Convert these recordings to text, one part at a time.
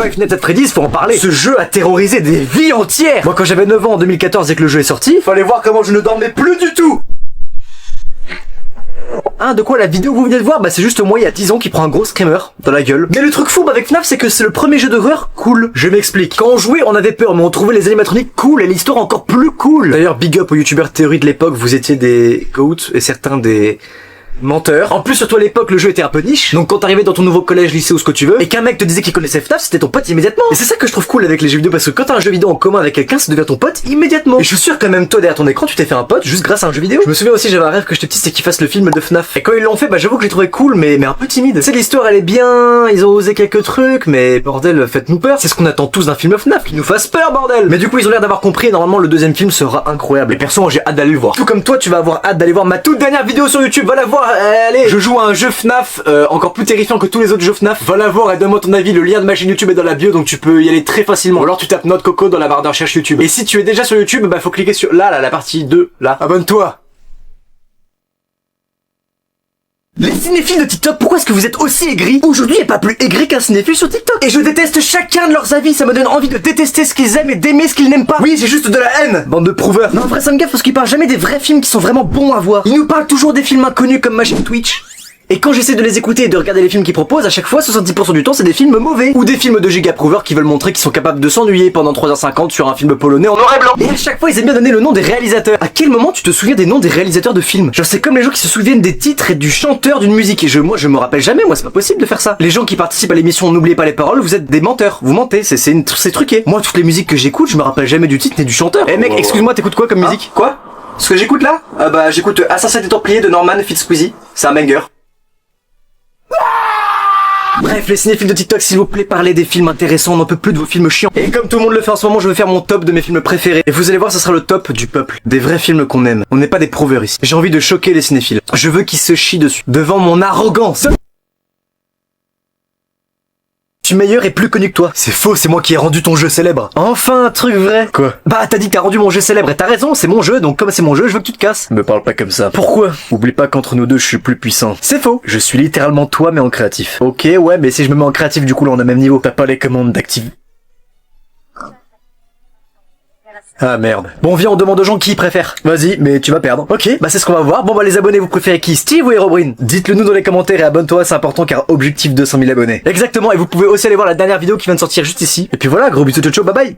Five Nights at Freddy's, faut en parler. Ce jeu a terrorisé des vies entières. Moi quand j'avais 9 ans en 2014 et que le jeu est sorti, fallait voir comment je ne dormais plus du tout. Hein, de quoi la vidéo que vous venez de voir? Bah c'est juste moi il y a 10 ans qui prend un gros screamer dans la gueule. Mais le truc fou avec FNAF c'est que c'est le premier jeu d'horreur cool. Je m'explique. Quand on jouait on avait peur mais on trouvait les animatroniques cool et l'histoire encore plus cool. D'ailleurs big up aux youtubeurs théorie de l'époque, vous étiez des goats et certains des menteurs. En plus surtout à l'époque le jeu était un peu niche. Donc quand t'arrivais dans ton nouveau collège, lycée ou ce que tu veux et qu'un mec te disait qu'il connaissait FNAF, c'était ton pote immédiatement. Et c'est ça que je trouve cool avec les jeux vidéo parce que quand t'as un jeu vidéo en commun avec quelqu'un, ça devient ton pote immédiatement. Et je suis sûr que même toi derrière ton écran tu t'es fait un pote juste grâce à un jeu vidéo. Je me souviens aussi j'avais un rêve que j'étais petit c'est qu'ils fassent le film de FNAF. Et quand ils l'ont fait bah j'avoue que j'ai trouvé cool mais un peu timide. C'est l'histoire elle est bien, ils ont osé quelques trucs mais bordel faites-nous peur. C'est ce qu'on attend tous d'un film FNAF, qui nous fasse peur bordel. Mais du coup ils ont l'air d'avoir compris et normalement le deuxième film sera incroyable. Et perso j'ai hâte d'aller le voir. Tout comme toi tu vas avoir hâte d'aller voir ma toute dernière vidéo sur YouTube. Va la voir, allez. Je joue à un jeu FNAF encore plus terrifiant que tous les autres jeux FNAF. Va la voir et donne-moi ton avis. Le lien de ma chaîne YouTube est dans la bio donc tu peux y aller très facilement. Ou alors tu tapes Note Coco dans la barre de recherche YouTube. Et si tu es déjà sur YouTube, bah faut cliquer sur là, la partie 2, là. Abonne-toi. Les cinéphiles de TikTok, pourquoi est-ce que vous êtes aussi aigris? Aujourd'hui, il n'y a pas plus aigri qu'un cinéphile sur TikTok. Et je déteste chacun de leurs avis, ça me donne envie de détester ce qu'ils aiment et d'aimer ce qu'ils n'aiment pas. Oui, c'est juste de la haine. Bande de prouveurs. Non, en vrai, ça me gaffe parce qu'ils parlent jamais des vrais films qui sont vraiment bons à voir. Ils nous parlent toujours des films inconnus comme ma chaîne Twitch. Et quand j'essaie de les écouter et de regarder les films qu'ils proposent, à chaque fois, 70% du temps, c'est des films mauvais. Ou des films de giga prouveurs qui veulent montrer qu'ils sont capables de s'ennuyer pendant 3h50 sur un film polonais en noir et blanc. Et à chaque fois, ils aiment bien donner le nom des réalisateurs. À quel moment tu te souviens des noms des réalisateurs de films? Genre, c'est comme les gens qui se souviennent des titres et du chanteur d'une musique. Et moi, je me rappelle jamais, moi, c'est pas possible de faire ça. Les gens qui participent à l'émission N'oubliez pas les paroles, vous êtes des menteurs. Vous mentez, c'est truqué. Moi, toutes les musiques que j'écoute, je me rappelle jamais du titre ni du chanteur. Eh mec, excuse-moi, t'écoutes quoi comme musique? Quoi? Ce que j'écoute là? Bah, j'écoute Assassin des Templiers de Norman Fitz Squeezie. C'est un banger. Bref, les cinéphiles de TikTok, s'il vous plaît, parlez des films intéressants, on n'en peut plus de vos films chiants. Et comme tout le monde le fait en ce moment, je vais faire mon top de mes films préférés. Et vous allez voir, ce sera le top du peuple. Des vrais films qu'on aime. On n'est pas des prouveurs ici. J'ai envie de choquer les cinéphiles. Je veux qu'ils se chient dessus. Devant mon arrogance. Je suis meilleur et plus connu que toi. C'est faux, c'est moi qui ai rendu ton jeu célèbre. Enfin, un truc vrai. Quoi? Bah, t'as dit que t'as rendu mon jeu célèbre et t'as raison, c'est mon jeu, donc comme c'est mon jeu, je veux que tu te casses. Me parle pas comme ça. Pourquoi? Oublie pas qu'entre nous deux, je suis plus puissant. C'est faux. Je suis littéralement toi, mais en créatif. Ok, ouais, mais si je me mets en créatif, du coup, là, on a même niveau. T'as pas les commandes d'active. Ah merde. Bon viens on demande aux gens qui ils préfèrent. Vas-y, mais tu vas perdre. Ok, bah c'est ce qu'on va voir. Bon bah les abonnés vous préférez qui, Steve ou Herobrine? Dites-le nous dans les commentaires et abonne-toi, c'est important car objectif 200 000 abonnés. Exactement, et vous pouvez aussi aller voir la dernière vidéo qui vient de sortir juste ici. Et puis voilà, gros bisous, ciao ciao, bye bye.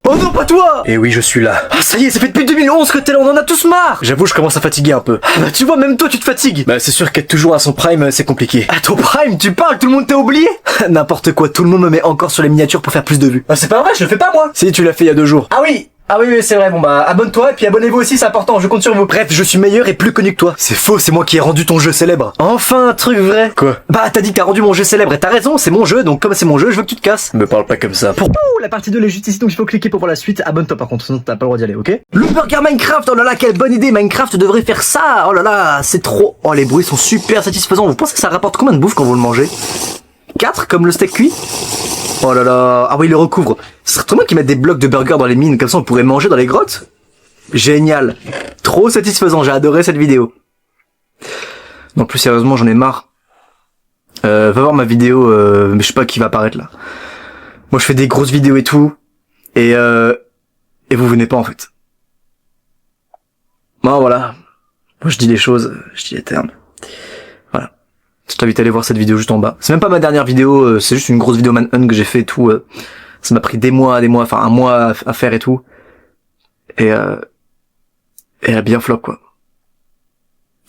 Oh non, pas toi! Et oui, je suis là. Ah, ça y est, ça fait depuis 2011 que t'es là, on en a tous marre! J'avoue, je commence à fatiguer un peu. Ah bah tu vois, même toi, tu te fatigues. Bah c'est sûr qu'être toujours à son prime, c'est compliqué. À ton prime, tu parles, tout le monde t'a oublié? N'importe quoi, tout le monde me met encore sur les miniatures pour faire plus de vues. Ah c'est pas vrai, je le fais pas moi! Si, tu l'as fait il y a 2 jours. Ah oui! Ah oui, c'est vrai, bon bah abonne-toi et puis abonnez-vous aussi, c'est important, je compte sur vous. Bref, je suis meilleur et plus connu que toi. C'est faux, c'est moi qui ai rendu ton jeu célèbre. Enfin, un truc vrai. Quoi? Bah t'as dit que t'as rendu mon jeu célèbre et t'as raison, c'est mon jeu, donc comme c'est mon jeu, je veux que tu te casses. Me parle pas comme ça. La partie 2 est juste ici, donc il faut cliquer pour voir la suite. Abonne-toi par contre, sinon t'as pas le droit d'y aller, ok? Le burger Minecraft, oh là là, quelle bonne idée, Minecraft devrait faire ça. Oh là là, c'est trop... Oh les bruits sont super satisfaisants, vous pensez que ça rapporte combien de bouffe quand vous le mangez? 4 comme le steak cuit? Oh là là, ah oui, il le recouvre. Ce serait trop bien qu'ils mettent des blocs de burgers dans les mines, comme ça on pourrait manger dans les grottes. Génial. Trop satisfaisant, j'ai adoré cette vidéo. Non, plus sérieusement, j'en ai marre. Va voir ma vidéo, mais je sais pas qui va apparaître là. Moi je fais des grosses vidéos et tout, et vous venez pas en fait. Bon voilà, moi je dis les choses, je dis les termes. Voilà. Je t'invite à aller voir cette vidéo juste en bas. C'est même pas ma dernière vidéo, c'est juste une grosse vidéo manhunt que j'ai fait et tout. Ça m'a pris des mois, enfin 1 mois à faire et tout. Et elle a bien flop quoi.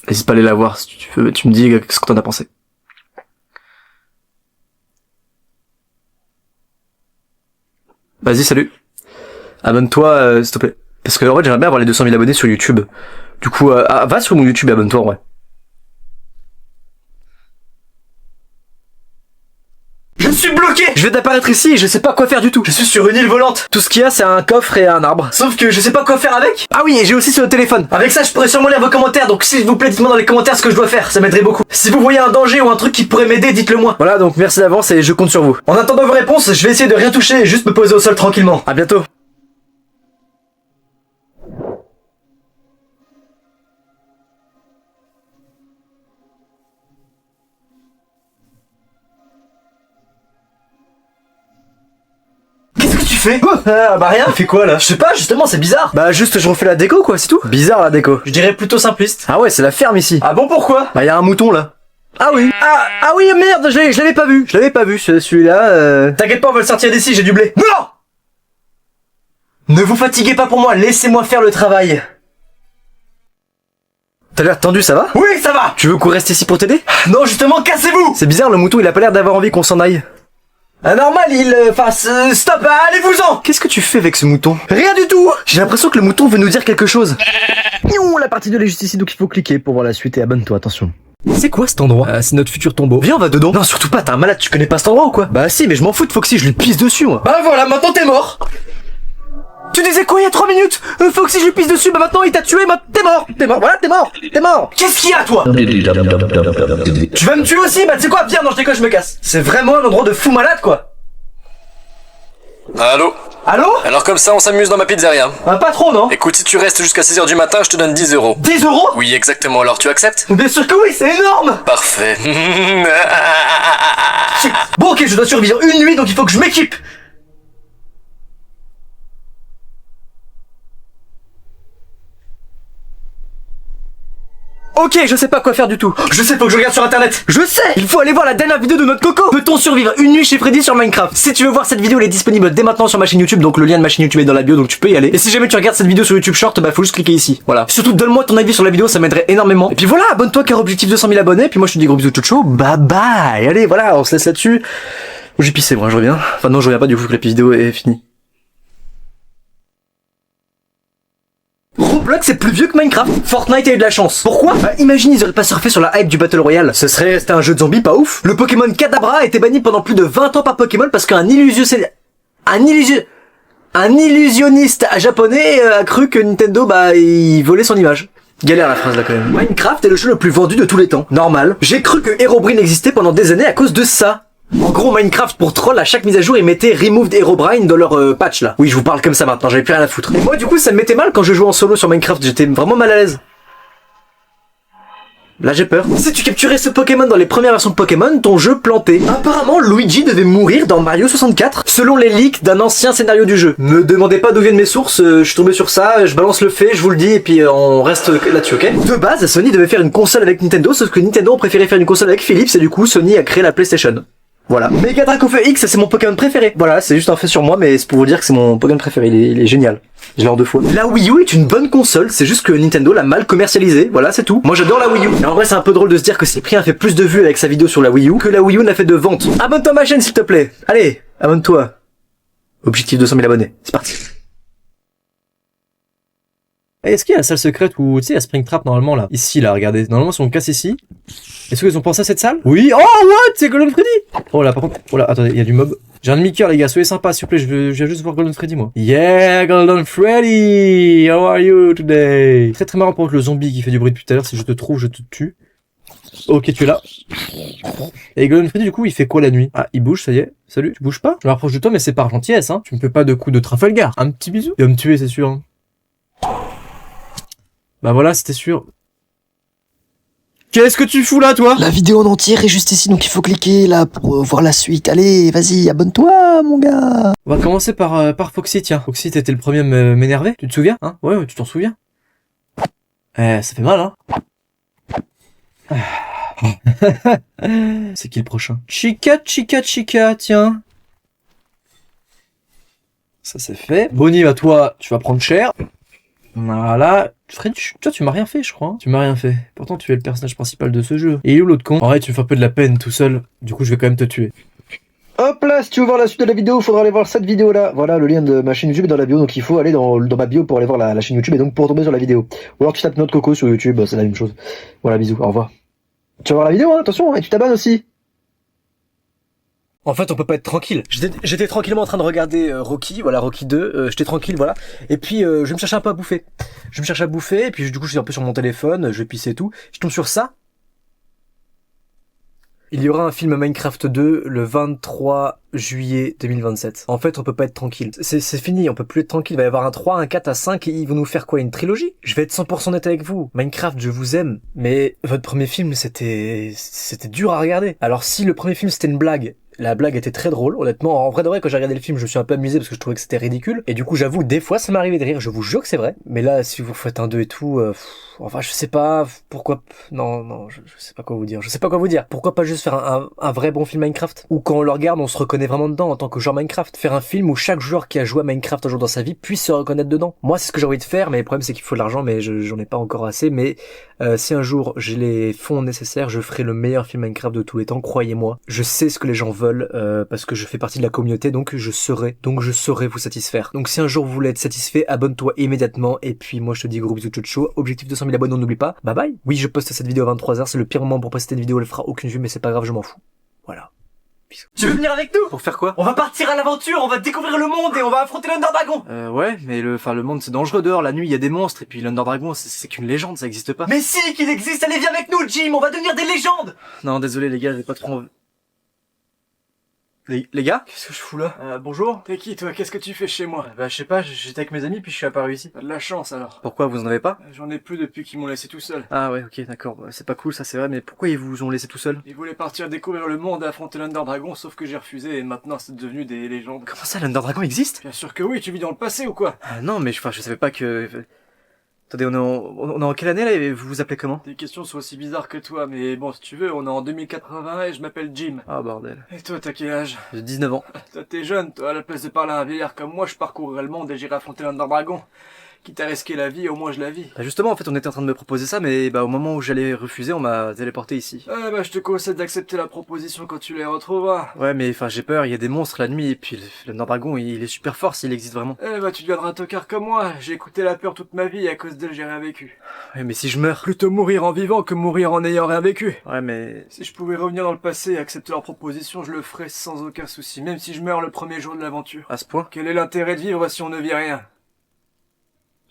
N'hésite pas à aller la voir si tu veux, tu me dis ce que t'en as pensé. Vas-y, salut. Abonne-toi, s'il te plaît. Parce que en fait, j'aimerais bien avoir les 200 000 abonnés sur YouTube. Du coup, va sur mon YouTube et abonne-toi en vrai. Je suis bloqué! Je viens d'apparaître ici et je sais pas quoi faire du tout. Je suis sur une île volante. Tout ce qu'il y a, c'est un coffre et un arbre. Sauf que je sais pas quoi faire avec. Ah oui, et j'ai aussi sur le téléphone. Avec ça, je pourrais sûrement lire vos commentaires. Donc s'il vous plaît, dites-moi dans les commentaires ce que je dois faire. Ça m'aiderait beaucoup. Si vous voyez un danger ou un truc qui pourrait m'aider, dites-le moi. Voilà, donc merci d'avance et je compte sur vous. En attendant vos réponses, je vais essayer de rien toucher et juste me poser au sol tranquillement. À bientôt. fais? Bah rien. Tu fais quoi là? Je sais pas, justement, c'est bizarre. Bah juste, je refais la déco quoi, c'est tout. Bizarre la déco. Je dirais plutôt simpliste. Ah ouais, c'est la ferme ici. Ah bon, pourquoi? Bah y a un mouton là. Ah oui. Ah oui, merde, je l'avais pas vu. Je l'avais pas vu, celui-là. T'inquiète pas, on va le sortir d'ici, j'ai du blé. Non! Ne vous fatiguez pas pour moi, laissez-moi faire le travail. T'as l'air tendu, ça va? Oui, ça va! Tu veux qu'on reste ici pour t'aider? Non, justement, cassez-vous! C'est bizarre, le mouton, il a pas l'air d'avoir envie qu'on s'en aille. Ah normal, il fasse... stop, allez-vous-en! Qu'est-ce que tu fais avec ce mouton? Rien du tout! J'ai l'impression que le mouton veut nous dire quelque chose. La partie de est juste ici, donc il faut cliquer pour voir la suite et abonne-toi, attention. C'est quoi cet endroit? C'est notre futur tombeau. Viens, on va dedans. Non, surtout pas, t'es un malade, tu connais pas cet endroit ou quoi? Bah si, mais je m'en fous de Foxy, je lui pisse dessus, moi. Bah voilà, maintenant t'es mort! Tu disais quoi il y a 3 minutes? Foxy, je lui pisse dessus, bah maintenant il t'a tué, t'es mort! T'es mort, voilà, t'es mort! Qu'est-ce qu'il y a, toi? Tu vas me tuer aussi? Bah tu sais quoi, viens, non, je déconne, je me casse. C'est vraiment un endroit de fou malade, quoi. Allô? Allô? Alors comme ça, on s'amuse dans ma pizzeria. Pas trop, non? Écoute, si tu restes jusqu'à 6h du matin, je te donne 10 euros. 10 euros? Oui, exactement. Alors tu acceptes? Bien sûr que oui, c'est énorme! Parfait. Bon, ok, je dois survivre une nuit, donc il faut que je m'équipe. Ok, je sais pas quoi faire du tout. Je sais, faut que je regarde sur internet. Je sais! Il faut aller voir la dernière vidéo de notre coco. Peut-on survivre une nuit chez Freddy sur Minecraft? Si tu veux voir cette vidéo, elle est disponible dès maintenant sur ma chaîne YouTube, donc le lien de ma chaîne YouTube est dans la bio, donc tu peux y aller. Et si jamais tu regardes cette vidéo sur YouTube Short, bah faut juste cliquer ici. Voilà. Surtout donne-moi ton avis sur la vidéo, ça m'aiderait énormément. Et puis voilà, abonne-toi car objectif 200 000 abonnés. Puis moi je te dis gros bisous tchou, bye bye. Allez, voilà, on se laisse là-dessus. J'ai pissé, moi je reviens. Enfin non, je reviens pas du coup que la vidéo est finie. Roblox c'est plus vieux que Minecraft. Fortnite a eu de la chance. Pourquoi? Bah imagine ils auraient pas surfé sur la hype du Battle Royale. C'était un jeu de zombies pas ouf. Le Pokémon Kadabra a été banni pendant plus de 20 ans par Pokémon parce qu'un illusionniste japonais a cru que Nintendo il volait son image. Galère la phrase là quand même. Minecraft est le jeu le plus vendu de tous les temps. Normal. J'ai cru que Herobrine existait pendant des années à cause de ça. En gros, Minecraft, pour troll, à chaque mise à jour, ils mettaient Removed Herobrine dans leur patch, là. Oui, je vous parle comme ça maintenant, j'avais plus rien à foutre. Et moi, du coup, ça me mettait mal quand je jouais en solo sur Minecraft, j'étais vraiment mal à l'aise. Là, j'ai peur. Si tu capturais ce Pokémon dans les premières versions de Pokémon, ton jeu plantait. Apparemment, Luigi devait mourir dans Mario 64, selon les leaks d'un ancien scénario du jeu. Me demandez pas d'où viennent mes sources, je suis tombé sur ça, je balance le fait, je vous le dis, et puis on reste là-dessus, ok? De base, Sony devait faire une console avec Nintendo, sauf que Nintendo a préféré faire une console avec Philips, et du coup, Sony a créé la PlayStation. Voilà. Mega Dracofeu X, c'est mon Pokémon préféré. Voilà, c'est juste un fait sur moi, mais c'est pour vous dire que c'est mon Pokémon préféré. Il est génial. Je l'ai en 2 fois. La Wii U est une bonne console, c'est juste que Nintendo l'a mal commercialisée. Voilà, c'est tout. Moi, j'adore la Wii U. Et en vrai, c'est un peu drôle de se dire que Cyprien a fait plus de vues avec sa vidéo sur la Wii U que la Wii U n'a fait de ventes. Abonne-toi à ma chaîne, s'il te plaît. Allez, abonne-toi. Objectif 200 000 abonnés. C'est parti. Est-ce qu'il y a la salle secrète où, tu sais, il y a Springtrap normalement là? Ici là, regardez. Normalement, si on casse ici. Est-ce qu'ils ont pensé à cette salle? Oui! Oh, what? C'est Golden Freddy! Oh là, par contre, oh là, attendez, il y a du mob. J'ai un demi-cœur, les gars, soyez sympas, s'il vous plaît, je viens juste voir Golden Freddy, moi. Yeah, Golden Freddy! How are you today? Très très marrant pour le zombie qui fait du bruit depuis tout à l'heure. Si je te trouve, je te tue. Ok, tu es là. Et Golden Freddy, du coup, il fait quoi la nuit? Ah, il bouge, ça y est. Salut, tu bouges pas? Je me rapproche de toi, mais c'est par gentillesse, hein. Tu me fais pas de coup de Trafalgar. Un petit bisou. Il va me tuer, c'est sûr, hein. Bah voilà, c'était sûr. Qu'est-ce que tu fous là, toi? La vidéo en entière est juste ici, donc il faut cliquer là pour voir la suite. Allez, vas-y, abonne-toi, mon gars. On va commencer par Foxy, tiens. Foxy, t'étais le premier à m'énerver, tu te souviens? Hein? Ouais, tu t'en souviens? Ça fait mal, hein? C'est qui le prochain? Chica, tiens. Ça c'est fait. Bonnie, bah toi, tu vas prendre cher. Voilà. Fred, toi tu m'as rien fait je crois. Hein. Tu m'as rien fait. Pourtant tu es le personnage principal de ce jeu. Et il est où l'autre con? En vrai tu me fais un peu de la peine tout seul. Du coup je vais quand même te tuer. Hop là, si tu veux voir la suite de la vidéo, il faudra aller voir cette vidéo là. Voilà, le lien de ma chaîne YouTube est dans la bio, donc il faut aller dans ma bio pour aller voir la chaîne YouTube et donc pour tomber sur la vidéo. Ou alors tu tapes notre coco sur YouTube, c'est la même chose. Voilà, bisous, au revoir. Tu vas voir la vidéo, hein, attention, et tu t'abonnes aussi. En fait, on peut pas être tranquille. J'étais tranquillement en train de regarder Rocky, voilà, Rocky 2, j'étais tranquille, voilà. Et puis, je vais me chercher un peu à bouffer. Je me cherche à bouffer, et puis du coup, je suis un peu sur mon téléphone, je vais pisser et tout. Je tombe sur ça. Il y aura un film Minecraft 2 le 23 juillet 2027. En fait, on peut pas être tranquille. C'est fini, on peut plus être tranquille. Il va y avoir un 3, un 4, un 5, et ils vont nous faire quoi? Une trilogie? Je vais être 100% net avec vous. Minecraft, je vous aime. Mais votre premier film, c'était dur à regarder. Alors si le premier film c'était une blague, La blague était très drôle, honnêtement. En vrai de vrai, quand j'ai regardé le film, je me suis un peu amusé parce que je trouvais que c'était ridicule. Et du coup, j'avoue, des fois, ça m'arrivait de rire. Je vous jure que c'est vrai. Mais là, si vous faites un 2 et tout, enfin, je sais pas pourquoi. Non, je sais pas quoi vous dire. Je sais pas quoi vous dire. Pourquoi pas juste faire un vrai bon film Minecraft où quand on le regarde, on se reconnaît vraiment dedans en tant que joueur Minecraft. Faire un film où chaque joueur qui a joué à Minecraft un jour dans sa vie puisse se reconnaître dedans. Moi, c'est ce que j'ai envie de faire, mais le problème c'est qu'il faut de l'argent, mais j'en ai pas encore assez. Mais si un jour j'ai les fonds nécessaires, je ferai le meilleur film Minecraft de tous les temps. Croyez-moi. Je sais ce que les gens veulent parce que je fais partie de la communauté, donc je saurai vous satisfaire. Donc si un jour vous voulez être satisfait, abonne-toi immédiatement. Et puis moi, je te dis gros bisous Chocho. Objectif 200 000 abonnés, on n'oublie pas. Bye bye. Oui, je poste cette vidéo à 23h. C'est le pire moment pour poster une vidéo. Elle fera aucune vue, mais c'est pas grave, je m'en fous. Voilà. Bisous. Tu veux venir avec nous? Pour faire quoi? On va partir à l'aventure, on va découvrir le monde et on va affronter l'Under Dragon. Ouais, mais le monde c'est dangereux dehors, la nuit il y a des monstres, et puis l'Under Dragon c'est qu'une légende, ça existe pas. Mais si qu'il existe, allez viens avec nous Jim, on va devenir des légendes. Non, désolé les gars, j'ai pas trop envie. Les gars? Qu'est-ce que je fous là? Bonjour. T'es qui toi? Qu'est-ce que tu fais chez moi? Bah je sais pas, j'étais avec mes amis puis je suis apparu ici. T'as de la chance alors. Pourquoi, vous en avez pas? J'en ai plus depuis qu'ils m'ont laissé tout seul. Ah ouais, ok, d'accord, c'est pas cool ça c'est vrai, mais pourquoi ils vous ont laissé tout seul? Ils voulaient partir découvrir le monde et affronter l'Under Dragon, sauf que j'ai refusé et maintenant c'est devenu des légendes. Comment ça, l'Under Dragon existe? Bien sûr que oui, tu vis dans le passé ou quoi? Ah non, mais je savais pas que... Attendez, on est en quelle année là et vous vous appelez comment? Tes questions sont aussi bizarres que toi, mais bon, si tu veux, on est en 2080 et je m'appelle Jim. Ah bordel. Et toi, t'as quel âge? J'ai 19 ans. Toi, t'es jeune, toi, à la place de parler à un vieillard comme moi, je parcourrais le monde et j'irai affronter l'Under Dragon. Quitte à risquer la vie, au moins je la vis. Bah justement, en fait, on était en train de me proposer ça, mais bah au moment où j'allais refuser, on m'a téléporté ici. Ah bah je te conseille d'accepter la proposition quand tu les retrouveras. Ouais, mais enfin, j'ai peur, il y a des monstres la nuit, et puis le Nord Dragon, il est super fort s'il existe vraiment. Eh bah tu deviendras un tocard comme moi, j'ai écouté la peur toute ma vie et à cause d'elle j'ai rien vécu. Ouais, mais si je meurs... Plutôt mourir en vivant que mourir en n'ayant rien vécu. Ouais, mais... Si je pouvais revenir dans le passé et accepter leur proposition, je le ferais sans aucun souci, même si je meurs le premier jour de l'aventure. À ce point? Quel est l'intérêt de vivre si on ne vit rien?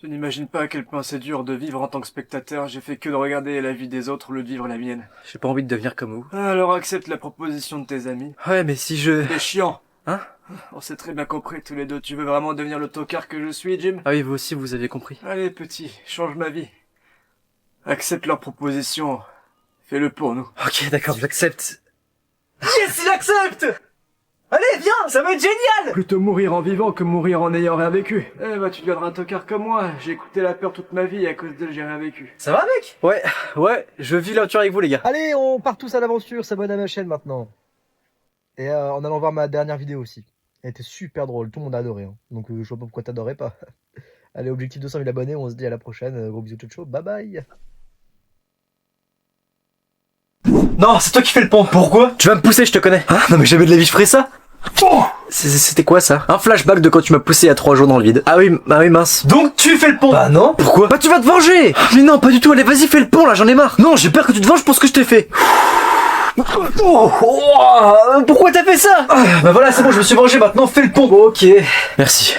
Je n'imagine pas à quel point c'est dur de vivre en tant que spectateur, j'ai fait que de regarder la vie des autres au lieu de vivre la mienne. J'ai pas envie de devenir comme vous. Alors accepte la proposition de tes amis. Ouais, mais si je... T'es chiant. Hein? On s'est très bien compris tous les deux, tu veux vraiment devenir le tocard que je suis, Jim? Ah oui, vous aussi, vous avez compris. Allez, petit, change ma vie. Accepte leur proposition. Fais-le pour nous. Ok, d'accord, j'accepte. Yes, il accepte. Allez, viens, ça va être génial. Plutôt mourir en vivant que mourir en n'ayant rien vécu. Eh bah tu deviendras un tocard comme moi, j'ai écouté la peur toute ma vie et à cause d'elle j'ai rien vécu. Ça va mec? Ouais, je vis l'aventure avec vous les gars. Allez, on part tous à l'aventure, s'abonne à ma chaîne maintenant. Et en allant voir ma dernière vidéo aussi. Elle était super drôle, tout le monde a adoré. Hein. Donc je vois pas pourquoi t'adorais pas. Allez, objectif 200 000 abonnés, on se dit à la prochaine. Gros bisous, ciao, bye bye. Non, c'est toi qui fais le pont. Pourquoi? Tu vas me pousser, je te connais. Hein? Non mais jamais de la vie je ferais ça. Oh, C'était quoi ça? Un flashback de quand tu m'as poussé il y a 3 jours dans le vide. Ah oui, mince. donc tu fais le pont. Bah non. Pourquoi? Bah tu vas te venger. Mais non, pas du tout. Allez, vas-y, fais le pont là, j'en ai marre. Non, j'ai peur que tu te venges pour ce que je t'ai fait. Pourquoi t'as fait ça? Bah voilà, c'est bon, je me suis vengé, maintenant fais le pont. Ok. Merci.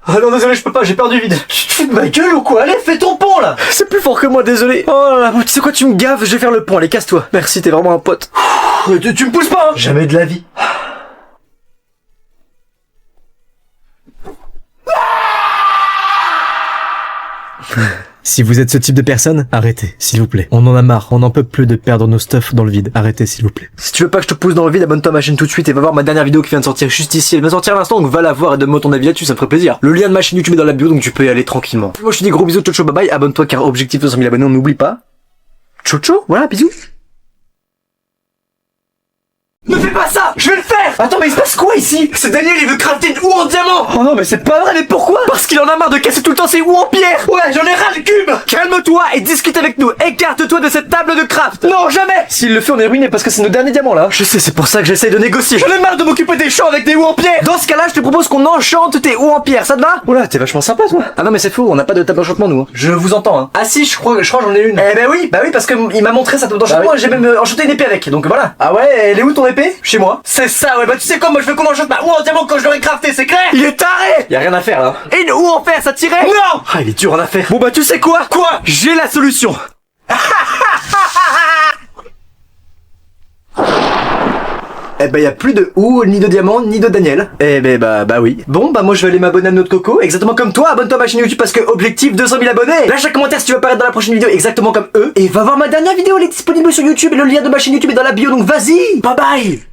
Ah non, désolé, je peux pas, j'ai perdu vide. Tu te fous de ma gueule ou quoi? Allez, fais ton pont là. C'est plus fort que moi, désolé. Oh là là, tu sais quoi, tu me gaves, je vais faire le pont, allez, casse-toi. Merci, t'es vraiment un pote. Tu me pousses pas, hein. Jamais de la vie. Si vous êtes ce type de personne, arrêtez, s'il vous plaît. On en a marre, on n'en peut plus de perdre nos stuff dans le vide. Arrêtez, s'il vous plaît. Si tu veux pas que je te pousse dans le vide, abonne-toi à ma chaîne tout de suite et va voir ma dernière vidéo qui vient de sortir juste ici. Elle vient de sortir à l'instant, donc va la voir et donne-moi ton avis là-dessus, ça me ferait plaisir. Le lien de ma chaîne YouTube est dans la bio, donc tu peux y aller tranquillement. Moi je te dis gros bisous, ciao, bye bye, abonne-toi car objectif 200 000 abonnés, on n'oublie pas. Ciao, voilà, bisous. Ne fais pas ça! Je vais le faire! Attends, mais il se passe quoi ici? C'est Daniel, il veut crafter une houe en diamant! Oh non, mais c'est pas vrai, mais pourquoi? Parce qu'il en a marre de casser tout le temps ses houes en pierre! Ouais, j'en ai ras le cube! Calme-toi et discute avec nous! Écarte-toi de cette table de craft! Non, jamais! S'il le fait, on est ruiné parce que c'est nos derniers diamants là! Je sais, c'est pour ça que j'essaye de négocier! J'en ai marre de m'occuper des champs avec des houes en pierre! Dans ce cas-là, je te propose qu'on enchante tes houes en pierre, ça te va? Oula, t'es vachement sympa toi! Ah non, mais c'est faux, on n'a pas de table d'enchantement nous. Hein. Je vous entends, hein. Ah si, je crois j'en ai une. Eh oui, parce que il m'a montré sa table d'enchantement et j'ai même enchanté une épée avec, donc voilà. Ah ouais, elle est où ton épée? Chez moi. C'est ça, ouais, bah tu sais quoi, moi je veux qu'on enchante ma houe en diamant quand je l'aurai crafté, c'est clair? Il est taré! Y'a rien à faire là. Et une houe en fer, ça tirait? Non! Ah, il est dur en affaire. Bon bah tu sais quoi? Quoi? J'ai la solution. Eh ben y a plus de houe, ni de diamant, ni de Daniel. Eh ben bah oui. Bon bah moi je vais aller m'abonner à notre coco, exactement comme toi, abonne-toi à ma chaîne YouTube parce que objectif 200 000 abonnés. Lâche un commentaire si tu veux apparaître dans la prochaine vidéo exactement comme eux. Et va voir ma dernière vidéo, elle est disponible sur YouTube et le lien de ma chaîne YouTube est dans la bio, donc vas-y. Bye bye.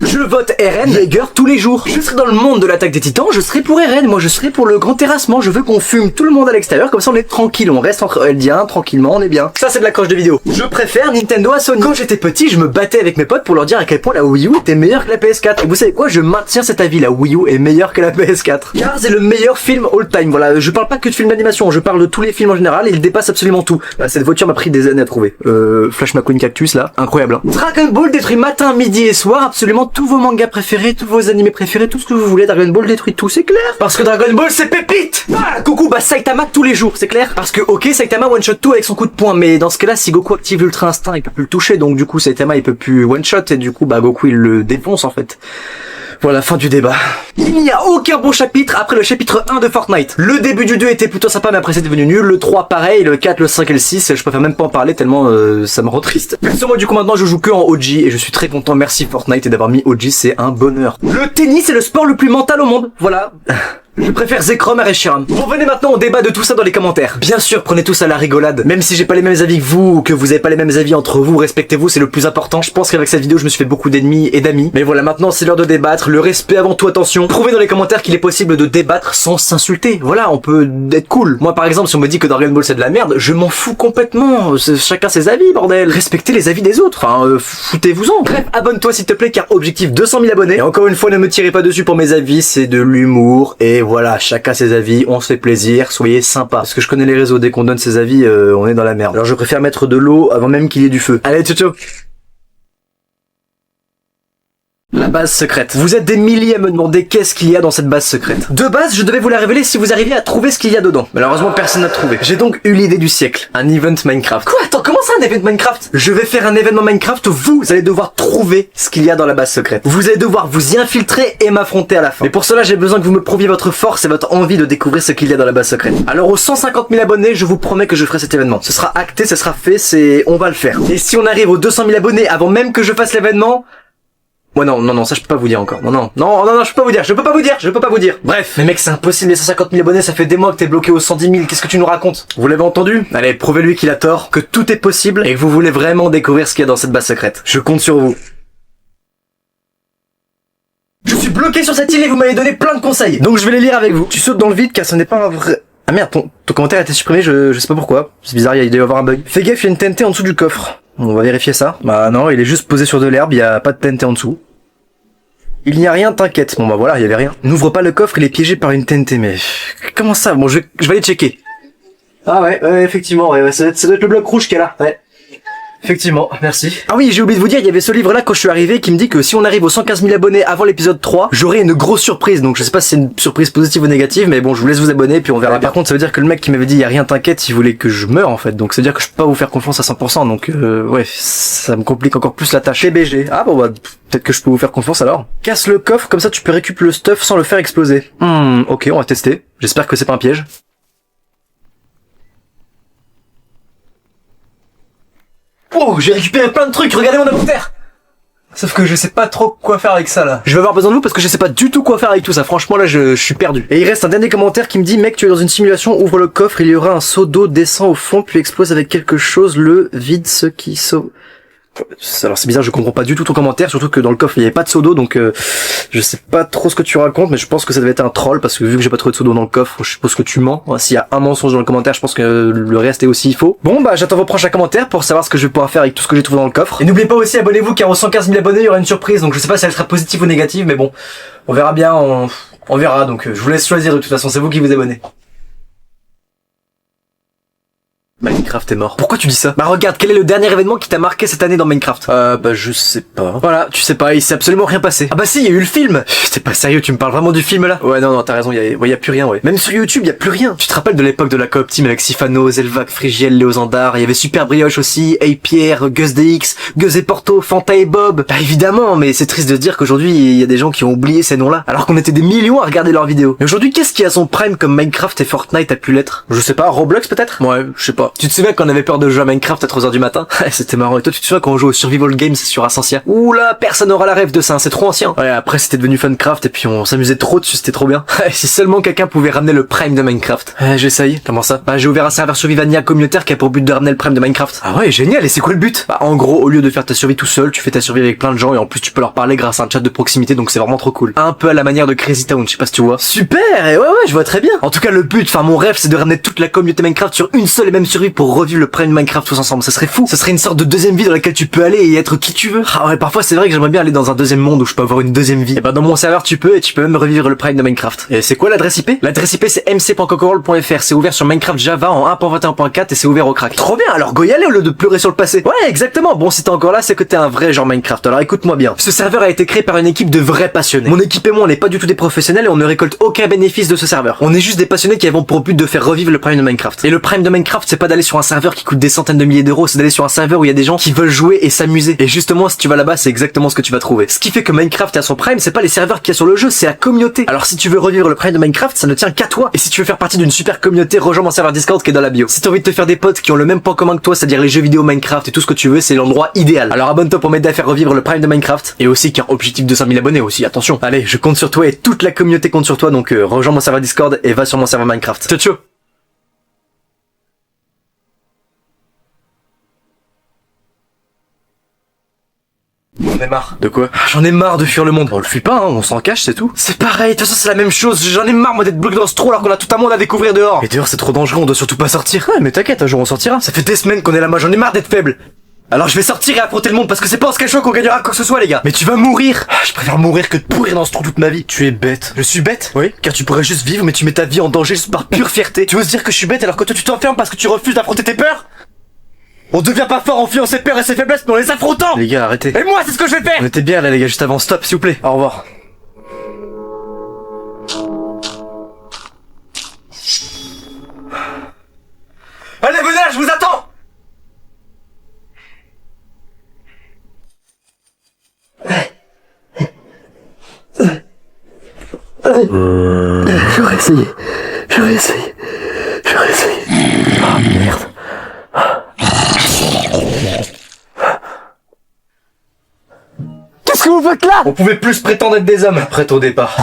Je vote RN, Jaeger tous les jours. Je serai dans le monde de l'attaque des titans, je serai pour RN, moi je serai pour le grand terrassement, je veux qu'on fume tout le monde à l'extérieur, comme ça on est tranquille, on reste entre Eldiens, tranquillement, on est bien. Ça c'est de la croche de vidéo. Je préfère Nintendo à Sony. Quand j'étais petit, je me battais avec mes potes pour leur dire à quel point la Wii U était meilleure que la PS4. Et vous savez quoi, je maintiens cet avis, la Wii U est meilleure que la PS4. Car c'est le meilleur film all time, voilà, je parle pas que de films d'animation, je parle de tous les films en général, et il dépasse absolument tout. Cette voiture m'a pris des années à trouver. Flash McQueen Cactus là, incroyable. Hein. Dragon Ball détruit matin, midi et soir absolument tous vos mangas préférés, tous vos animés préférés, tout ce que vous voulez. Dragon Ball détruit tout, c'est clair. Parce que Dragon Ball c'est pépite. Ah, Goku bat Saitama tous les jours, c'est clair. Parce que ok, Saitama one shot tout avec son coup de poing, mais dans ce cas-là, si Goku active l'ultra instinct, il peut plus le toucher, donc du coup Saitama il peut plus one shot et du coup bah Goku il le défonce en fait. Voilà, fin du débat. Il n'y a aucun bon chapitre après le chapitre 1 de Fortnite. Le début du 2 était plutôt sympa, mais après c'est devenu nul. Le 3 pareil, le 4, le 5 et le 6, je préfère même pas en parler tellement ça me rend triste. Perso, moi du coup maintenant je joue que en OG et je suis très content, merci Fortnite et d'avoir mis OG, c'est un bonheur. Le tennis est le sport le plus mental au monde, voilà. Je préfère Zekrom à Reshiram. Bon, venez maintenant au débat de tout ça dans les commentaires. Bien sûr, prenez tout ça à la rigolade. Même si j'ai pas les mêmes avis que vous, ou que vous avez pas les mêmes avis entre vous, respectez-vous, c'est le plus important. Je pense qu'avec cette vidéo, je me suis fait beaucoup d'ennemis et d'amis. Mais voilà, maintenant c'est l'heure de débattre. Le respect avant tout, attention. Prouvez dans les commentaires qu'il est possible de débattre sans s'insulter. Voilà, on peut être cool. Moi par exemple, si on me dit que Dragon Ball c'est de la merde, je m'en fous complètement. Chacun ses avis, bordel. Respectez les avis des autres. Enfin, foutez-vous-en. Bref, abonne-toi s'il te plaît, car objectif 200 000 abonnés. Et encore une fois, ne me tirez pas dessus pour mes avis, c'est de l'humour. Et voilà, chacun ses avis, on se fait plaisir, soyez sympa. Parce que je connais les réseaux, dès qu'on donne ses avis, on est dans la merde. Alors je préfère mettre de l'eau avant même qu'il y ait du feu. Allez, ciao ciao. La base secrète. Vous êtes des milliers à me demander qu'est-ce qu'il y a dans cette base secrète. De base, je devais vous la révéler si vous arriviez à trouver ce qu'il y a dedans. Malheureusement, personne n'a trouvé. J'ai donc eu l'idée du siècle. Un event Minecraft. Quoi? Attends, comment ça un event Minecraft? Je vais faire un événement Minecraft où vous allez devoir trouver ce qu'il y a dans la base secrète. Vous allez devoir vous y infiltrer et m'affronter à la fin. Mais pour cela, j'ai besoin que vous me prouviez votre force et votre envie de découvrir ce qu'il y a dans la base secrète. Alors aux 150 000 abonnés, je vous promets que je ferai cet événement. Ce sera acté, ce sera fait, on va le faire. Et si on arrive aux 200 000 abonnés avant même que je fasse l'événement, ouais non, ça je peux pas vous dire encore. Non, je peux pas vous dire. Bref, mais mec, c'est impossible, les 150 000 abonnés, ça fait des mois que t'es bloqué aux 110 000, qu'est-ce que tu nous racontes? Vous l'avez entendu? Allez, prouvez-lui qu'il a tort, que tout est possible, et que vous voulez vraiment découvrir ce qu'il y a dans cette base secrète. Je compte sur vous. Je suis bloqué sur cette île et vous m'avez donné plein de conseils, donc je vais les lire avec vous. Tu sautes dans le vide car ce n'est pas un vrai... Ah merde, ton commentaire a été supprimé, je sais pas pourquoi. C'est bizarre, il doit y avoir un bug. Fais gaffe, il y a une TNT en dessous du coffre. On va vérifier ça. Bah non, il est juste posé sur de l'herbe, il y a pas de TNT en dessous. Il n'y a rien, t'inquiète. Bon bah voilà, il y avait rien. N'ouvre pas le coffre, il est piégé par une TNT, mais... Comment ça? Bon, je vais aller checker. Ah ouais, effectivement, ouais, ça doit être le bloc rouge qu'il y a là, ouais. Effectivement, merci. Ah oui, j'ai oublié de vous dire, il y avait ce livre-là quand je suis arrivé qui me dit que si on arrive aux 115 000 abonnés avant l'épisode 3, j'aurai une grosse surprise. Donc je sais pas si c'est une surprise positive ou négative, mais bon, je vous laisse vous abonner puis on verra. Par contre, ça veut dire que le mec qui m'avait dit y a rien, t'inquiète, il voulait que je meure en fait. Donc ça veut dire que je peux pas vous faire confiance à 100%. Donc ouais, ça me complique encore plus la tâche. TBG. Ah bon bah peut-être que je peux vous faire confiance alors. Casse le coffre, comme ça tu peux récupérer le stuff sans le faire exploser. Ok, on va tester. J'espère que c'est pas un piège. Oh, j'ai récupéré plein de trucs, regardez mon inventaire. Sauf que je sais pas trop quoi faire avec ça là. Je vais avoir besoin de vous parce que je sais pas du tout quoi faire avec tout ça. Franchement là je suis perdu. Et il reste un dernier commentaire qui me dit: mec, tu es dans une simulation, ouvre le coffre, il y aura un seau d'eau, descend au fond puis explose avec quelque chose, le vide ce qui sauve. Alors c'est bizarre, je comprends pas du tout ton commentaire, surtout que dans le coffre il y avait pas de seau d'eau, donc je sais pas trop ce que tu racontes, mais je pense que ça devait être un troll parce que vu que j'ai pas trouvé de seau d'eau dans le coffre, je suppose que tu mens. S'il y a un mensonge dans le commentaire, je pense que le reste est aussi faux. Bon bah j'attends vos prochains commentaires pour savoir ce que je vais pouvoir faire avec tout ce que j'ai trouvé dans le coffre. Et n'oubliez pas aussi, abonnez-vous car aux 115 000 abonnés il y aura une surprise, donc je sais pas si elle sera positive ou négative, mais bon, on verra bien, on verra, donc je vous laisse choisir de toute façon, c'est vous qui vous abonnez. Minecraft est mort. Pourquoi tu dis ça? Bah regarde, quel est le dernier événement qui t'a marqué cette année dans Minecraft? Bah je sais pas. Voilà, tu sais pas, il s'est absolument rien passé. Ah bah si, il y a eu le film. T'es pas sérieux, tu me parles vraiment du film là? Ouais non, t'as raison, y a plus rien, ouais. Même sur YouTube, y a plus rien. Tu te rappelles de l'époque de la coop team avec Sifano, Zelvac, Frigiel, Léozandar, il y avait Super Brioche aussi, Pierre, Gus DX, Gus et Porto, Fanta et Bob. Bah évidemment, mais c'est triste de dire qu'aujourd'hui, il y a des gens qui ont oublié ces noms-là, alors qu'on était des millions à regarder leurs vidéos. Mais aujourd'hui, qu'est-ce qui a son prime comme Minecraft et Fortnite a pu l'être? Je sais pas, Roblox peut-être? Ouais, je sais pas. sûr. Tu te souviens qu'on avait peur de jouer à Minecraft à 3h du matin? C'était marrant. Et toi, tu te souviens quand on joue au Survival Games sur Ascensia? Oula, personne n'aura la rêve de ça, c'est trop ancien. Ouais, après c'était devenu Funcraft et puis on s'amusait trop dessus, c'était trop bien. Si seulement quelqu'un pouvait ramener le Prime de Minecraft. J'essaye. Comment ça? Bah j'ai ouvert un serveur Survivania communautaire qui a pour but de ramener le Prime de Minecraft. Ah ouais, génial. Et c'est quoi le but? Bah en gros, au lieu de faire ta survie tout seul, tu fais ta survie avec plein de gens et en plus tu peux leur parler grâce à un chat de proximité, donc c'est vraiment trop cool. Un peu à la manière de Crazy Town, je sais pas si tu vois. Super. Et ouais, je vois très bien. En tout cas, le but, enfin mon rêve, c'est de ramener toute la communauté Minecraft sur une seule et même survie pour revivre le Prime de Minecraft tous ensemble. Ça serait fou. Ça serait une sorte de deuxième vie dans laquelle tu peux aller et être qui tu veux. Ah ouais, parfois c'est vrai que j'aimerais bien aller dans un deuxième monde où je peux avoir une deuxième vie. Et bah dans mon serveur tu peux, et tu peux même revivre le Prime de Minecraft. Et c'est quoi l'adresse IP? L'adresse IP c'est mc.cocorol.fr. C'est ouvert sur Minecraft Java en 1.21.4 et c'est ouvert au crack. Trop bien. Alors go y aller au lieu de pleurer sur le passé. Ouais, exactement. Bon, si t'es encore là, c'est que t'es un vrai genre Minecraft. Alors écoute-moi bien. Ce serveur a été créé par une équipe de vrais passionnés. Mon équipe et moi, on n'est pas du tout des professionnels et on ne récolte aucun bénéfice de ce serveur. On est juste des passionnés qui avons pour but de faire revivre le Prime de Minecraft. Et le Prime de Minecraft, c'est pas d'aller sur un serveur qui coûte des centaines de milliers d'euros, c'est d'aller sur un serveur où il y a des gens qui veulent jouer et s'amuser. Et justement, si tu vas là-bas, c'est exactement ce que tu vas trouver. Ce qui fait que Minecraft est à son prime, c'est pas les serveurs qu'il y a sur le jeu, c'est la communauté. Alors si tu veux revivre le Prime de Minecraft, ça ne tient qu'à toi. Et si tu veux faire partie d'une super communauté, rejoins mon serveur Discord qui est dans la bio. Si t'as envie de te faire des potes qui ont le même point commun que toi, c'est-à-dire les jeux vidéo Minecraft et tout ce que tu veux, c'est l'endroit idéal. Alors abonne-toi pour m'aider à faire revivre le Prime de Minecraft. Et aussi qu'un objectif de 100 000 abonnés aussi, attention. Allez, je compte sur toi et toute la communauté compte sur toi, donc rejoins mon serveur Discord et va sur mon serveur Minecraft. Ciao ciao. J'en ai marre. De quoi? J'en ai marre de fuir le monde. On le fuit pas, hein, on s'en cache, c'est tout. C'est pareil, de toute façon c'est la même chose. J'en ai marre moi d'être bloqué dans ce trou alors qu'on a tout un monde à découvrir dehors. Et dehors c'est trop dangereux, on doit surtout pas sortir. Ouais, mais t'inquiète, un jour on sortira. Ça fait des semaines qu'on est là-bas, j'en ai marre d'être faible. Alors je vais sortir et affronter le monde parce que c'est pas en se cachant qu'on gagnera quoi que ce soit les gars. Mais tu vas mourir. Je préfère mourir que de pourrir dans ce trou toute ma vie. Tu es bête. Je suis bête? Oui. Car tu pourrais juste vivre mais tu mets ta vie en danger juste par pure fierté. Tu oses dire que je suis bête alors que toi tu t'enfermes parce que tu refuses d'affronter tes peurs? On devient pas fort en fuyant ses peurs et ses faiblesses mais en les affrontant. Les gars arrêtez. Et moi c'est ce que je vais faire. On était bien là les gars juste avant, stop s'il vous plaît. Au revoir. Allez venez là, je vous attends. J'aurais essayé. Ah merde. Qu'est-ce que vous faites là? On pouvait plus prétendre être des hommes, prêts au départ.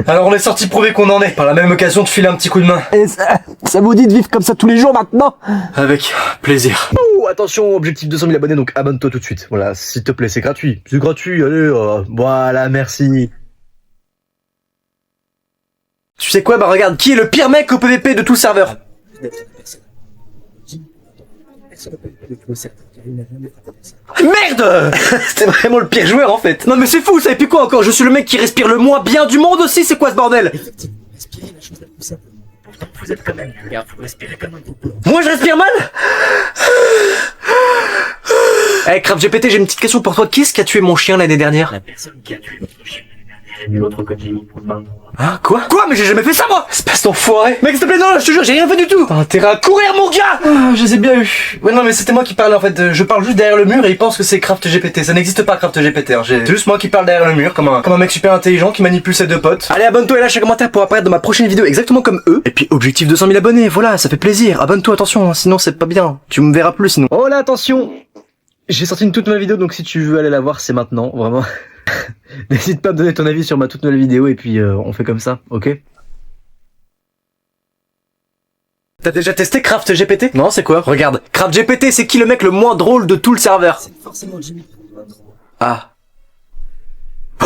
Alors on est sorti prouver qu'on en est, par la même occasion de filer un petit coup de main. Et ça vous dit de vivre comme ça tous les jours maintenant? Avec plaisir. Oh, attention, objectif 200 000 abonnés, donc abonne-toi tout de suite. Voilà, s'il te plaît, c'est gratuit. C'est gratuit, allez, voilà, merci. Tu sais quoi, bah regarde, qui est le pire mec au PVP de tout serveur? Merde. C'était vraiment le pire joueur en fait. Non mais c'est fou, ça et puis quoi encore? Je suis le mec qui respire le moins bien du monde aussi, c'est quoi ce bordel? Respirer la chose la plus simple. Pourtant vous êtes quand même nul, vous respirez comme un poupon. Moi je respire mal? Eh Craft GPT, j'ai une petite question pour toi. Qui est-ce qui a tué mon chien l'année dernière? La personne qui a tué votre chien l'année dernière, l'autre que j'ai mis pour le bain. Hein? Quoi? Mais j'ai jamais fait ça moi! Espèce d'enfoiré! Mec s'il te plaît, non, je te jure, j'ai rien fait du tout! T'as intérêt à courir mon gars! Je les ai bien eu. Ouais non mais c'était moi qui parlais en fait, je parle juste derrière le mur et ils pensent que c'est Craft GPT. Ça n'existe pas Craft GPT, hein. C'est juste moi qui parle derrière le mur comme un mec super intelligent qui manipule ses deux potes. Allez abonne-toi et lâche un commentaire pour apparaître dans ma prochaine vidéo exactement comme eux. Et puis objectif 200 000 abonnés, voilà, ça fait plaisir. Abonne-toi, attention, hein, sinon c'est pas bien. Tu me verras plus sinon. Oh là attention! J'ai sorti une toute nouvelle vidéo donc si tu veux aller la voir c'est maintenant, vraiment. N'hésite pas à me donner ton avis sur ma toute nouvelle vidéo et puis on fait comme ça, ok? T'as déjà testé Craft GPT? Non, c'est quoi? Regarde, Craft GPT, c'est qui le mec le moins drôle de tout le serveur? C'est forcément Jimmy. Ah.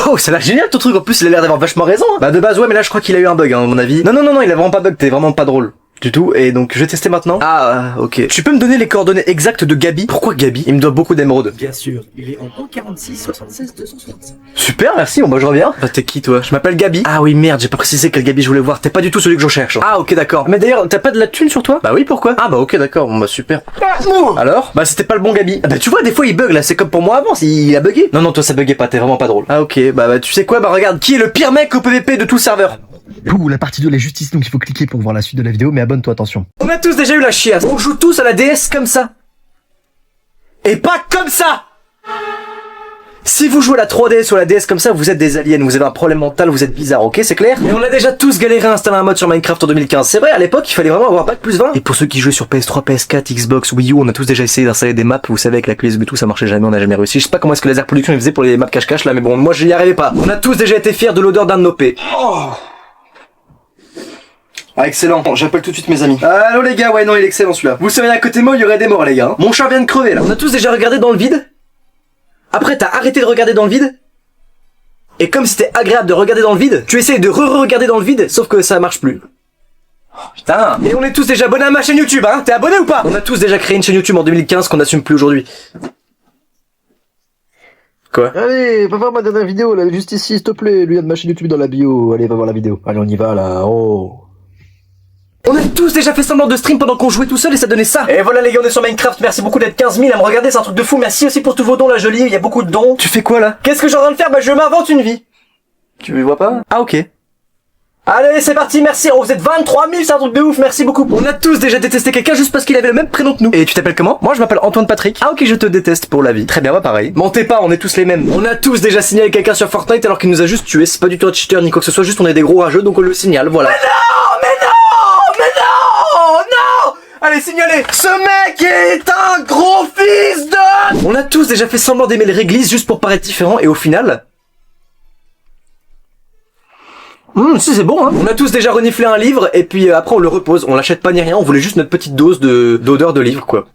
Oh, ça a l'air génial ton truc, en plus il a l'air d'avoir vachement raison. Bah de base ouais, mais là je crois qu'il a eu un bug hein, à mon avis. Non, il a vraiment pas bug, t'es vraiment pas drôle. Du tout, et donc je vais tester maintenant. Ah, ok. Tu peux me donner les coordonnées exactes de Gabi? Pourquoi Gabi? Il me doit beaucoup d'émeraudes. Bien sûr, il est en 46 76 265. Super, merci, bon bah je reviens. Bah t'es qui toi? Je m'appelle Gabi. Ah oui merde, j'ai pas précisé quel Gabi je voulais voir, t'es pas du tout celui que je cherche. Ah ok d'accord. Mais d'ailleurs, t'as pas de la thune sur toi? Bah oui, pourquoi? Ah bah ok d'accord, bon bah super. Alors? Bah c'était pas le bon Gabi. Ah bah tu vois, des fois il bug là, c'est comme pour moi avant, il a bugué. Non toi ça buguait pas, t'es vraiment pas drôle. Ah ok, bah tu sais quoi, bah regarde, qui est le pire mec au PVP de tout le serveur? Ouh, la partie 2 est juste ici, donc il faut cliquer pour voir la suite de la vidéo, mais abonne-toi, attention. On a tous déjà eu la chiasse, on joue tous à la DS comme ça. Et pas comme ça! Si vous jouez à la 3DS ou à la DS comme ça, vous êtes des aliens, vous avez un problème mental, vous êtes bizarre, ok, c'est clair? Et on a déjà tous galéré à installer un mode sur Minecraft en 2015. C'est vrai, à l'époque, il fallait vraiment avoir bac plus 20. Et pour ceux qui jouaient sur PS3, PS4, Xbox, Wii U, on a tous déjà essayé d'installer des maps, vous savez, avec la clé USB et tout, ça marchait jamais, on n'a jamais réussi. Je sais pas comment est-ce que Laser Production il faisait pour les maps cache-cache là, mais bon, moi je n'y arrivais pas. On a tous déjà été fiers de l'odeur d'un de nos P. Oh. Ah excellent, bon, j'appelle tout de suite mes amis. Allô les gars, ouais non il est excellent celui-là. Vous savez à côté de moi il y aurait des morts les gars. Mon chat vient de crever là. On a tous déjà regardé dans le vide. Après t'as arrêté de regarder dans le vide. Et comme c'était agréable de regarder dans le vide, tu essayes de re-regarder dans le vide, sauf que ça marche plus. Oh, putain. Et on est tous déjà abonnés à ma chaîne YouTube hein. T'es abonné ou pas? On a tous déjà créé une chaîne YouTube en 2015 qu'on n'assume plus aujourd'hui. Quoi? Allez, va voir ma dernière vidéo là, juste ici s'il te plaît, lui il y a de ma chaîne YouTube dans la bio. Allez, va voir la vidéo. Allez, on y va là, oh. On a tous déjà fait semblant de stream pendant qu'on jouait tout seul et ça donnait ça. Et voilà les gars, on est sur Minecraft, merci beaucoup d'être 15 000 à me regarder, c'est un truc de fou. Merci aussi pour tous vos dons là, je lis, il y a beaucoup de dons. Tu fais quoi là? Qu'est-ce que j'ai en train de faire? Bah je m'invente une vie. Tu me vois pas? Ah ok. Allez c'est parti, merci, oh, vous êtes 23 000, c'est un truc de ouf, merci beaucoup. On a tous déjà détesté quelqu'un juste parce qu'il avait le même prénom que nous. Et tu t'appelles comment? Moi je m'appelle Antoine Patrick. Ah ok, je te déteste pour la vie. Très bien, moi pareil. Mentez pas, on est tous les mêmes. On a tous déjà signalé quelqu'un sur Fortnite alors qu'il nous a juste tué. C'est pas du tout un cheater ni quoi que ce soit, juste on est des gros rageux donc on le signale, voilà. Mais non, non. Allez, signalez. Ce mec est un gros fils de... On a tous déjà fait semblant d'aimer les réglisses juste pour paraître différent et au final... si c'est bon hein. On a tous déjà reniflé un livre et puis après on le repose, on l'achète pas ni rien, on voulait juste notre petite dose d'odeur de livre quoi.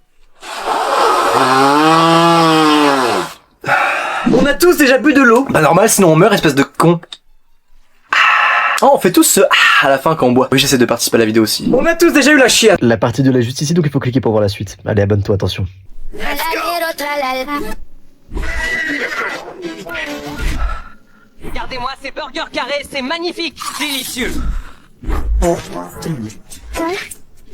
On a tous déjà bu de l'eau. Bah normal sinon on meurt espèce de con. Oh, on fait tous ce à la fin quand on boit. Oui j'essaie de participer à la vidéo aussi. On a tous déjà eu la chiasse. La partie de la justice ici, donc il faut cliquer pour voir la suite. Allez, abonne-toi, attention. Regardez-moi ces burgers carrés, c'est magnifique, délicieux.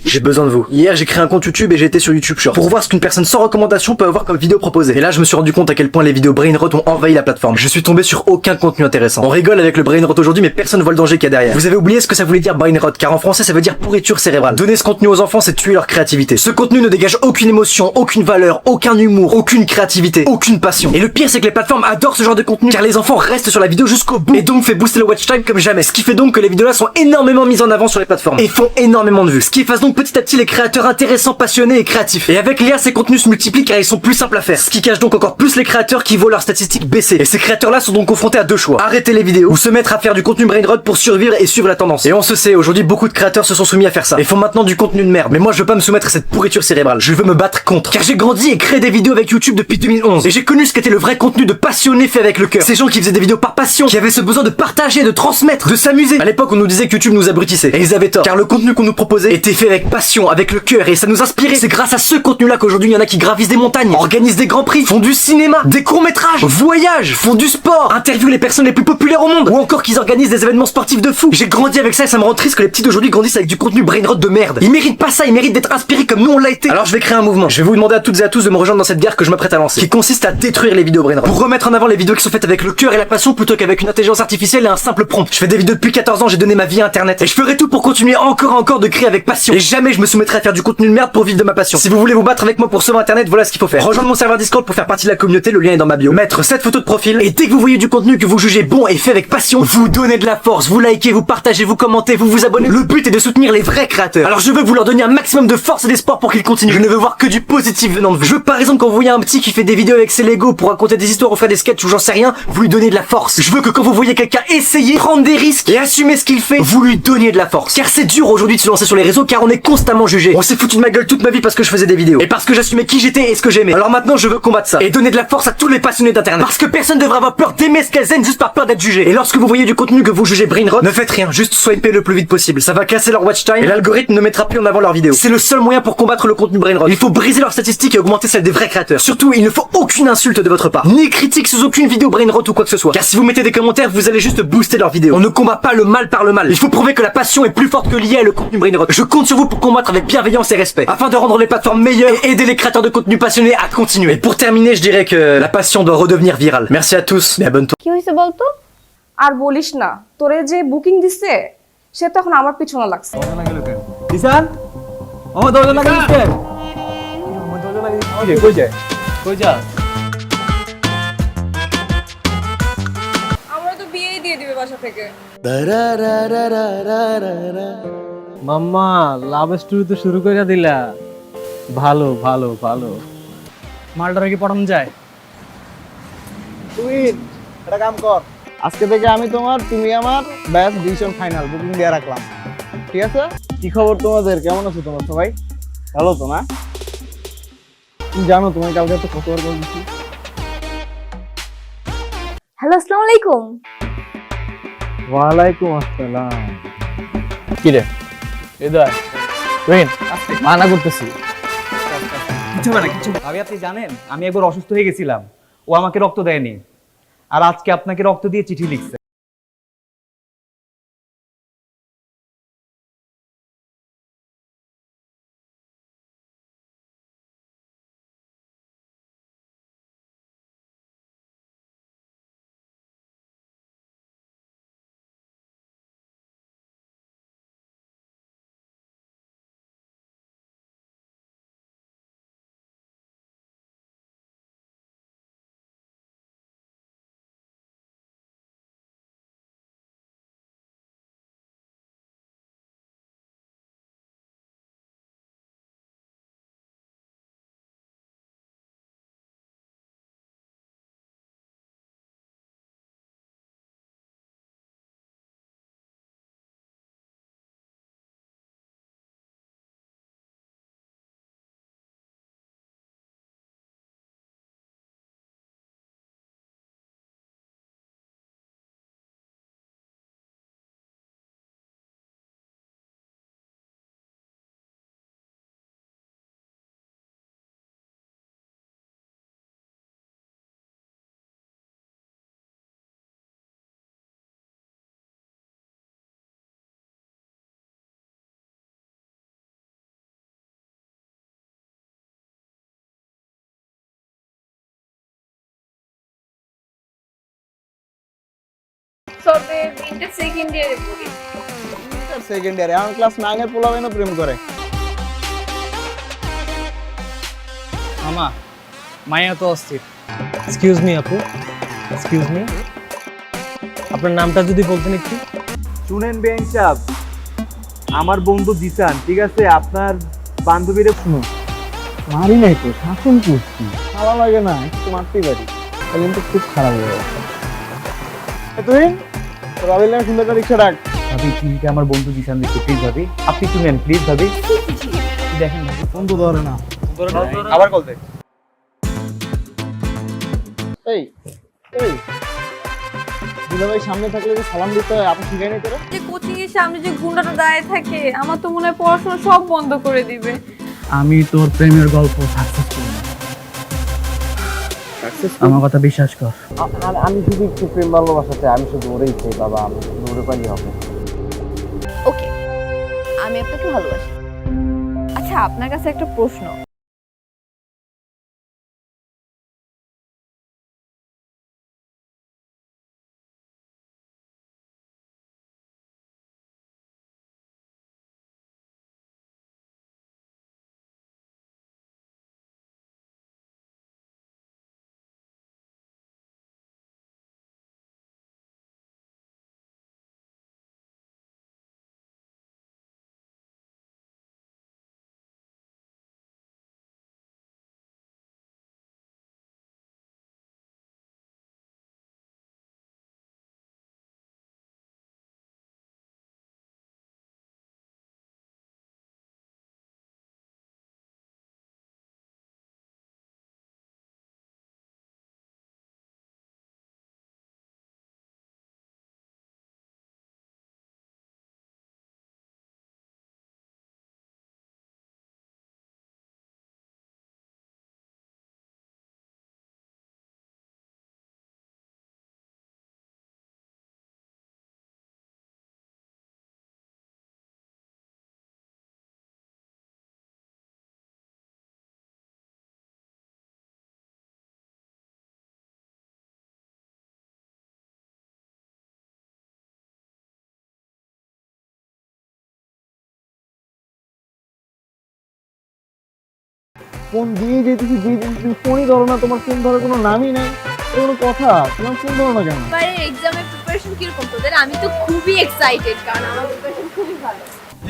J'ai besoin de vous. Hier, j'ai créé un compte YouTube et j'ai été sur YouTube Short pour voir ce qu'une personne sans recommandation peut avoir comme vidéo proposée. Et là, je me suis rendu compte à quel point les vidéos brainrot ont envahi la plateforme. Je suis tombé sur aucun contenu intéressant. On rigole avec le brainrot aujourd'hui, mais personne voit le danger qu'il y a derrière. Vous avez oublié ce que ça voulait dire brainrot, car en français, ça veut dire pourriture cérébrale. Donner ce contenu aux enfants, c'est tuer leur créativité. Ce contenu ne dégage aucune émotion, aucune valeur, aucun humour, aucune créativité, aucune passion. Et le pire, c'est que les plateformes adorent ce genre de contenu, car les enfants restent sur la vidéo jusqu'au bout. Et donc fait booster le watch time comme jamais. Ce qui fait donc que les vidéos là sont énormément mises en avant sur les plateformes et font énormément de vues. Ce qui efface donc petit à petit les créateurs intéressants, passionnés et créatifs. Et avec l'IA, ces contenus se multiplient car ils sont plus simples à faire. Ce qui cache donc encore plus les créateurs qui voient leurs statistiques baisser. Et ces créateurs-là sont donc confrontés à deux choix. Arrêter les vidéos ou se mettre à faire du contenu brainrot pour survivre et suivre la tendance. Et on se sait, aujourd'hui beaucoup de créateurs se sont soumis à faire ça. Et font maintenant du contenu de merde. Mais moi je veux pas me soumettre à cette pourriture cérébrale. Je veux me battre contre. Car j'ai grandi et créé des vidéos avec YouTube depuis 2011. Et j'ai connu ce qu'était le vrai contenu de passionné fait avec le cœur. Ces gens qui faisaient des vidéos par passion, qui avaient ce besoin de partager, de transmettre, de s'amuser. À l'époque on nous disait que YouTube nous abrutissait. Et ils avaient tort. Car le contenu qu'on nous proposait était fait avec passion, avec le cœur et ça nous inspirait. C'est grâce à ce contenu-là qu'aujourd'hui il y en a qui gravissent des montagnes, organisent des grands prix, font du cinéma, des courts-métrages, voyagent, font du sport, interviewent les personnes les plus populaires au monde, ou encore qu'ils organisent des événements sportifs de fou. J'ai grandi avec ça et ça me rend triste que les petits d'aujourd'hui grandissent avec du contenu brainrot de merde. Ils méritent pas ça, ils méritent d'être inspirés comme nous on l'a été. Alors je vais créer un mouvement. Je vais vous demander à toutes et à tous de me rejoindre dans cette guerre que je m'apprête à lancer, qui consiste à détruire les vidéos brainrot, pour remettre en avant les vidéos qui sont faites avec le cœur et la passion plutôt qu'avec une intelligence artificielle et un simple prompt. Je fais des vidéos depuis 14 ans, j'ai donné ma vie à internet et je ferai tout pour continuer encore de créer avec passion. Et jamais je me soumettrai à faire du contenu de merde pour vivre de ma passion. Si vous voulez vous battre avec moi pour sauver internet, voilà ce qu'il faut faire. Rejoindre mon serveur Discord pour faire partie de la communauté, le lien est dans ma bio. Mettre cette photo de profil et dès que vous voyez du contenu que vous jugez bon et fait avec passion, vous donnez de la force, vous likez, vous partagez, vous commentez, vous vous abonnez. Le but est de soutenir les vrais créateurs. Alors je veux que vous leur donniez un maximum de force et d'espoir pour qu'ils continuent. Je ne veux voir que du positif venant de vous. Je veux par exemple quand vous voyez un petit qui fait des vidéos avec ses Lego pour raconter des histoires ou faire des sketchs ou j'en sais rien, vous lui donnez de la force. Je veux que quand vous voyez quelqu'un essayer, prendre des risques et assumer ce qu'il fait, vous lui donniez de la force. Car c'est dur aujourd'hui de se lancer sur les réseaux car on est constamment jugé. On s'est foutu de ma gueule toute ma vie parce que je faisais des vidéos et parce que j'assumais qui j'étais et ce que j'aimais. Alors maintenant je veux combattre ça et donner de la force à tous les passionnés d'internet parce que personne devrait avoir peur d'aimer ce qu'elles aiment juste par peur d'être jugé. Et lorsque vous voyez du contenu que vous jugez brainrot, ne faites rien, juste swipez le plus vite possible. Ça va casser leur watch time et l'algorithme ne mettra plus en avant leurs vidéos. C'est le seul moyen pour combattre le contenu brainrot. Il faut briser leurs statistiques et augmenter celles des vrais créateurs. Surtout, il ne faut aucune insulte de votre part, ni critique sous aucune vidéo brainrot ou quoi que ce soit. Car si vous mettez des commentaires, vous allez juste booster leurs vidéos. On ne combat pas le mal par le mal. Il faut prouver que la passion est plus forte que l'IA et le contenu brainrot. Je compte sur vous pour combattre avec bienveillance et respect afin de rendre les plateformes meilleures et aider les créateurs de contenu passionnés à continuer. Et pour terminer, je dirais que la passion doit redevenir virale. Merci à tous et abonne-toi. কি হইছে বলতো আর বলিস না তোরে যে বুকিং দিছে সে তখন আমার পিছনে লাগছে কিষান আমার দরজা লাগাইছ কেন আমার দরজা লাগাইছ কই যায় কই যা থেকে। মাম্মা লাভ স্টোরি তো শুরু করে দিলা। ভালো ভালো ভালো। মালটারে কি পড়ানো যায়? তুই একটা কাম কর, আজকে থেকে আমি তোমার, তুমি আমার, ব্যাস ডিসিশন ফাইনাল, বুকিং দিয়ে রাখলাম, ঠিক আছে? কি খবর তোমাদের, কেমন আছো তোমরা সবাই? ভালো তো না? তুমি জানো তোমার কালকে তো কতবার কল দিচ্ছি। হ্যালো, আসসালামু আলাইকুম। ওয়ালাইকুম আসসালাম। কি রে হৃদয় রহিন মানা করতেছি। কিছু না কিছু। ভাবি আপনি জানেন আমি একবার অসুস্থ হয়ে গেছিলাম, ও আমাকে রক্ত দেয়নি, আর আজকে আপনাকে রক্ত দিয়ে চিঠি লিখছে। তবে ইন্টার সেকেন্ড ইয়ারে পড়ি। সেকেন্ড ইয়ারে এখন ক্লাস 9 এর পোলাবেনও প্রেম করে। মামা মায়া তো অস্থির। এক্সকিউজ মি আপু, এক্সকিউজ মি, আপনার নামটা যদি বলতেন একটু। শুনেন বেন সাহেব, আমার বন্ধু জিসান, ঠিক আছে? আপনার বান্ধবীরে শুনুন। মারি নাই তো, শাসন করছি, ভালো লাগে না, একটু মারতেই পারি, তাহলে কিন্তু খুব খারাপ হয়ে যাচ্ছে। তুই রবিলের সুন্দর একটা রিক্সা ডাক। ভাবি চিঠিটা আমার বন্ধু জিসান দিচ্ছে, প্লিজ ভাবি আপনি একটু নেন, প্লিজ ভাবি। দেখেন ভাবি, ফোন তো ধরে না, আবার কল দেয়। এই এই দুলাভাই সামনে থাকলে যে সালাম দিতে হয়, আপনি শিখাই নাই তোরা? যে কোচিং এর সামনে যে গুন্ডাটা দাঁড়িয়ে থাকে, আমার তো মনে হয় পড়াশোনা সব বন্ধ করে দিবে। আমি তোর প্রেমের গল্প সাকসেস করি, আমার কথা বিশ্বাস কর। আমি শুধু একটু প্রেম ভালোবাসাতে, আমি শুধু ওরেই চাই বাবা, আমি শুধু ওরে পাইলে হবে। ওকে, আমি আপনাকে ভালোবাসি। আচ্ছা, আপনার কাছে একটা প্রশ্ন। ফোন দিয়ে যেতেছি, ফোনই ধরো না, তোমার ফোন ধরার কোনো নামই নাই। কোনো কথা তোমার ফোন ধরো না কেন? এবারে এক্সামের প্রিপারেশন কিরকম তোদের? আমি তো খুবই এক্সাইটেড কারণ আমার প্রিপারেশন খুবই ভালো।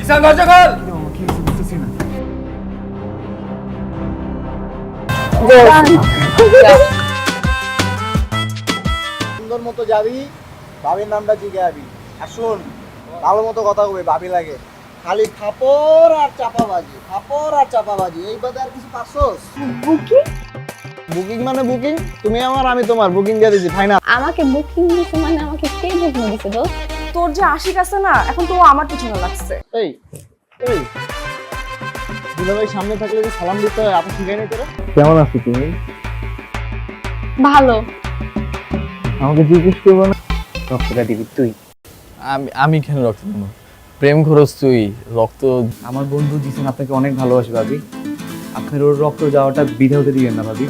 ঈশান দরজা খোল! কি বুঝতেছি না। সুন্দর মতো যাবি, ভাবির নামটা জিজ্ঞাবি। আর শোন, ভালো মতো কথা কবে, ভাবি লাগে। খালি ফাপড় আর চাপাবাজি, ফাপড় আর চাপাবাজি, এই বাদে আর কিছু পারছোস? বুকিং? বুকিং মানে বুকিং, তুমি আমার আমি তোমার, বুকিং দিয়ে দিছি ফাইনাল। আমাকে বুকিং দিছে মানে আমাকে কে বুকিং দিছে দোস্ত? তোর যে আশিক আছে না, এখন তো ও আমার পিছনে লাগছে। এই এই দুলাভাই সামনে থাকলে যে সালাম দিতে হয়, আপনি শিখাই নাই তোরা? কেমন আছো তুমি? ভালো। আমাকে জিজ্ঞেস করবো না রক্তটা দিবি তুই? আমি কেন রক্ত দেবো? প্রেম খরচ তুই, রক্ত। আমার বন্ধু দিছেন আপনাকে অনেক ভালোবাসি ভাবি, আপনার ওর রক্ত যাওয়াটা বিধে হতে দিবেন না ভাবি।